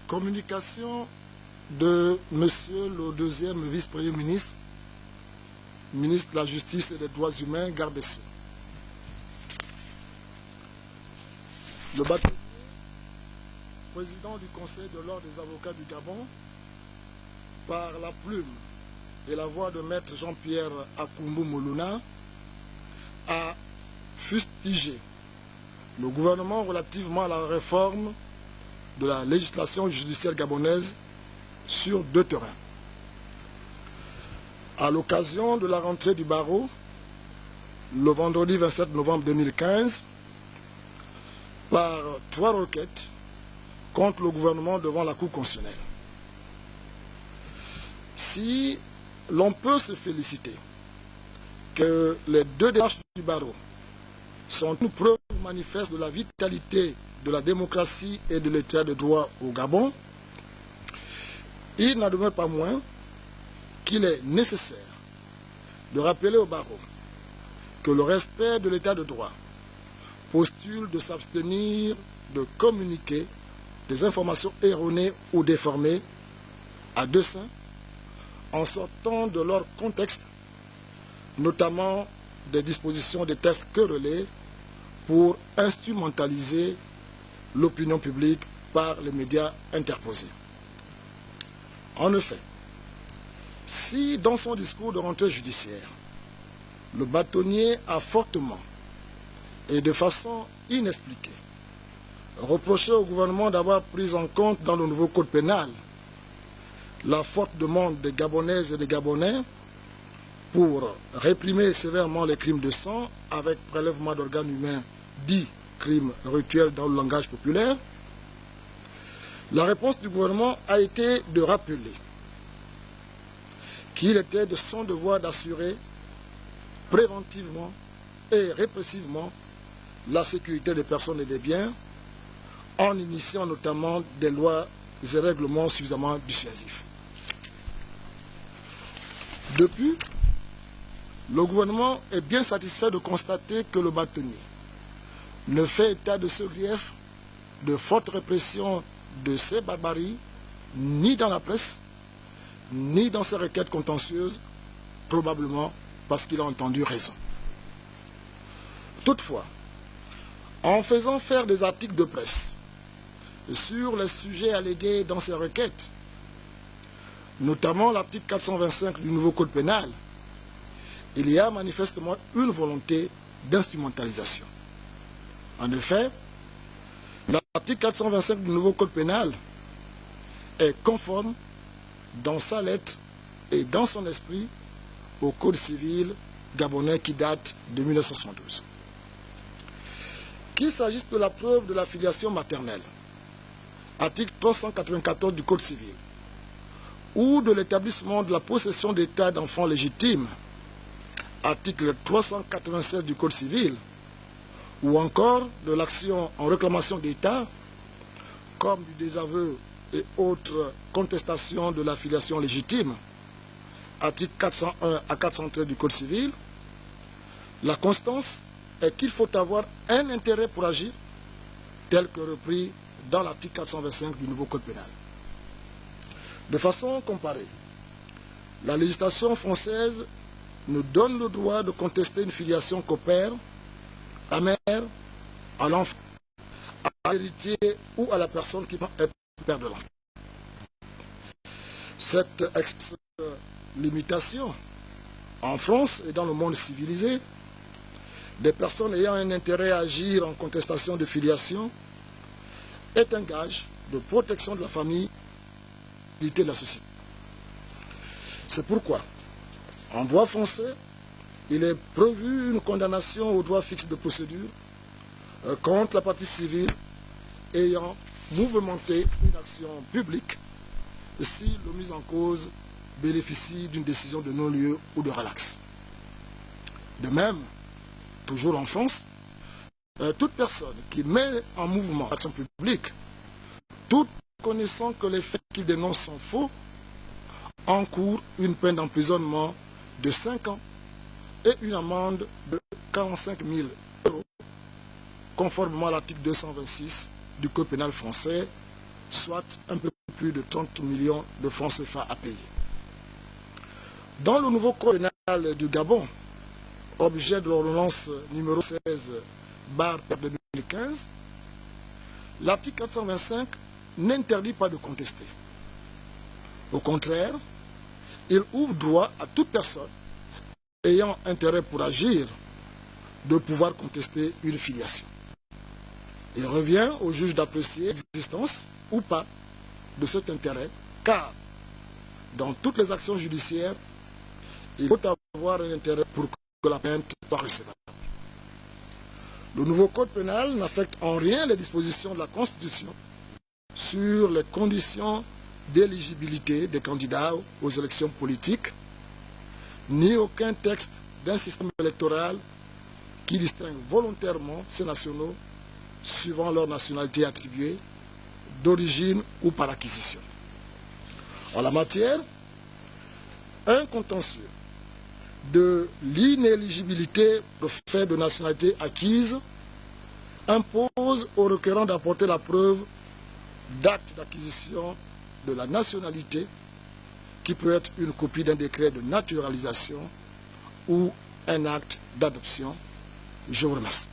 Communication de Monsieur le deuxième vice-premier ministre, ministre de la Justice et des Droits humains, garde des Sceaux. Le bâtonnier, président du Conseil de l'Ordre des avocats du Gabon, par la plume et la voix de Maître Jean-Pierre Akoumou Moulouna, a fustigé le gouvernement relativement à la réforme de la législation judiciaire gabonaise sur deux terrains. À l'occasion de la rentrée du barreau, le vendredi 27 novembre 2015, par 3 requêtes contre le gouvernement devant la Cour constitutionnelle. Si l'on peut se féliciter que les deux démarches du barreau sont une preuve manifeste de la vitalité de la démocratie et de l'état de droit au Gabon, il n'en demeure pas moins qu'il est nécessaire de rappeler au barreau que le respect de l'état de droit postule de s'abstenir de communiquer des informations erronées ou déformées à dessein en sortant de leur contexte, notamment des dispositions des textes querellés pour instrumentaliser l'opinion publique par les médias interposés. En effet, si dans son discours de rentrée judiciaire, le bâtonnier a fortement et de façon inexpliquée reproché au gouvernement d'avoir pris en compte dans le nouveau code pénal la forte demande des Gabonaises et des Gabonais pour réprimer sévèrement les crimes de sang avec prélèvement d'organes humains dits crimes rituels dans le langage populaire, la réponse du gouvernement a été de rappeler qu'il était de son devoir d'assurer préventivement et répressivement la sécurité des personnes et des biens en initiant notamment des lois et règlements suffisamment dissuasifs. Depuis, le gouvernement est bien satisfait de constater que le bâtonnier ne fait état de ce grief de forte répression de ces barbaries ni dans la presse, ni dans ses requêtes contentieuses, probablement parce qu'il a entendu raison. Toutefois, en faisant faire des articles de presse sur les sujets allégués dans ces requêtes, notamment l'article 425 du nouveau code pénal, il y a manifestement une volonté d'instrumentalisation. En effet, l'article 425 du nouveau code pénal est conforme dans sa lettre et dans son esprit au code civil gabonais qui date de 1972. Qu'il s'agisse de la preuve de la filiation maternelle, article 394 du code civil, ou de l'établissement de la possession d'état d'enfants légitimes, article 396 du code civil, ou encore de l'action en réclamation d'État, comme du désaveu et autres contestations de la filiation légitime, article 401 à 413 du code civil, la constance est qu'il faut avoir un intérêt pour agir, tel que repris dans l'article 425 du nouveau code pénal. De façon comparée, la législation française nous donne le droit de contester une filiation qu'opère à mère, à l'enfant, à l'héritier ou à la personne qui est père de l'enfant. Cette limitation, en France et dans le monde civilisé, des personnes ayant un intérêt à agir en contestation de filiation est un gage de protection de la famille et de la société. C'est pourquoi, en droit français, il est prévu une condamnation au droit fixe de procédure contre la partie civile ayant mouvementé une action publique si le mis en cause bénéficie d'une décision de non-lieu ou de relax. De même, toujours en France, toute personne qui met en mouvement l'action publique, tout connaissant que les faits qu'il dénonce sont faux, encourt une peine d'emprisonnement de 5 ans et une amende de 45 000 €, conformément à l'article 226 du Code pénal français, soit un peu plus de 30 millions de francs CFA à payer. Dans le nouveau code pénal du Gabon, objet de l'ordonnance numéro 16/2015, l'article 425 n'interdit pas de contester. Au contraire, il ouvre droit à toute personne ayant intérêt pour agir de pouvoir contester une filiation. Il revient au juge d'apprécier l'existence ou pas de cet intérêt, car dans toutes les actions judiciaires, il faut avoir un intérêt pour que la plainte soit recevable. Le nouveau code pénal n'affecte en rien les dispositions de la Constitution sur les conditions d'éligibilité des candidats aux élections politiques, ni aucun texte d'un système électoral qui distingue volontairement ces nationaux suivant leur nationalité attribuée, d'origine ou par acquisition. En la matière, un contentieux de l'inéligibilité au fait de nationalité acquise impose au requérant d'apporter la preuve d'acte d'acquisition de la nationalité qui peut être une copie d'un décret de naturalisation ou un acte d'adoption. Je vous remercie.